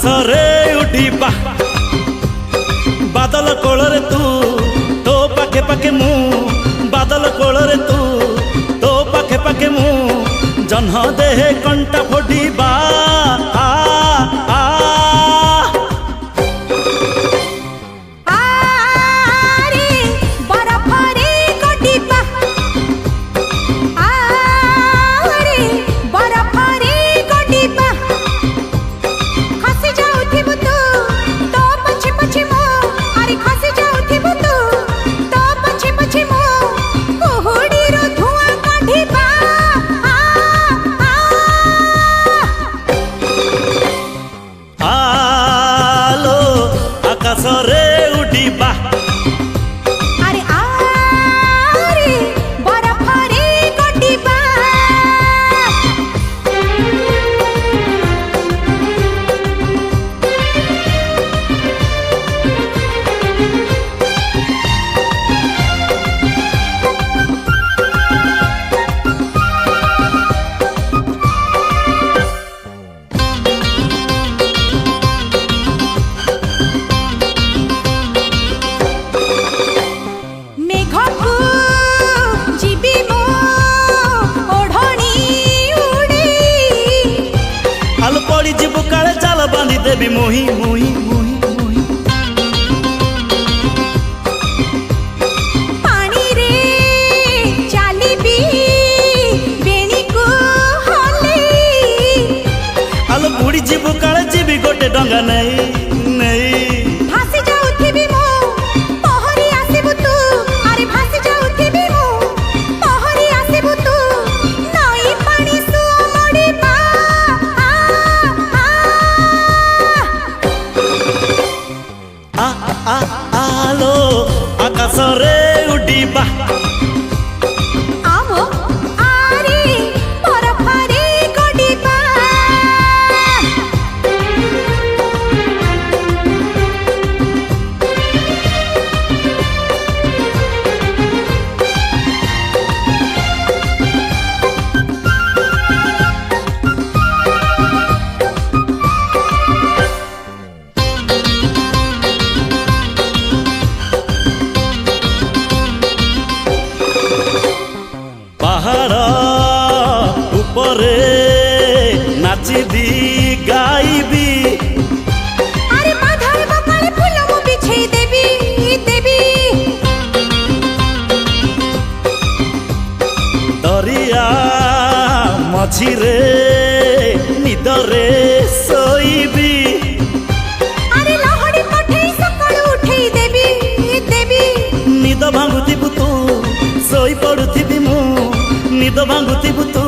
ଆକାଶରେ ଉଠିବା ବାଦଲ କୋଳରେ ତୁ ତୋ ପାଖେ ପାଖେ ମୁଁ ବାଦଲ କୋଳରେ ତୁ ତୋ ପାଖେ ପାଖେ ମୁଁ ଜହ୍ନ ଦେହେ କଣ୍ଟା ଫୋଡ଼ିବା ଆକାଶରେ ଉଡ଼ିବା ଆରେ ଆରେ ବରଫରେ ଗଡ଼ିବା ବାନ୍ଧି ଦେବି ମୁହିଁ ମୁହିଁ ମୁହିଁ ମୁହିଁ ପାଣିରେ ଚାଲିବି ବେଣୀକୁ ହଲେଇ ଆଲୋ ବୁଡ଼ି ଯିବୁ କାଳେ ଯିବି ଗୋଟେ ଡଙ୍ଗା ନେଇ ନେଇ ଭାସି ଯାଉଥିବି ମୁଁ ପହରି ଆସିବୁ ତୁ ଆରେ ଭାସି ଯାଉଥିବି ମୁଁ ପହରି ଆସିବୁ ତୁ ନଈ ପାଣି ସୁଅ ମଡ଼ିବା ଆଲୋ ଆକାଶରେ ଉଡ଼ିବା ଆମୋ ଆରେ ବରଫରେ ଗଡ଼ିବା ପାହାଡ଼ ଉପରେ ନାଚିବି ଗାଇବି ଆରେ ବାଧାରେ ବକାଳେ ଫୁଲ ମୁଁ ବିଛେଇ ଦେବି ଦେବି ଦରିଆ ମଝିରେ ନିଦରେ ଶୋଇବି ଆରେ ଲହଡ଼ି ପଠେଇ ସକାଳୁ ଉଠେଇ ଦେବି ଦେବି ନିଦ ଭାଙ୍ଗୁଥିବୁ ତୁ ଶୋଇ ପଡୁଥିବି ମୁଁ ନିଦ ଭାଙ୍ଗୁଥିବୁ ତୁ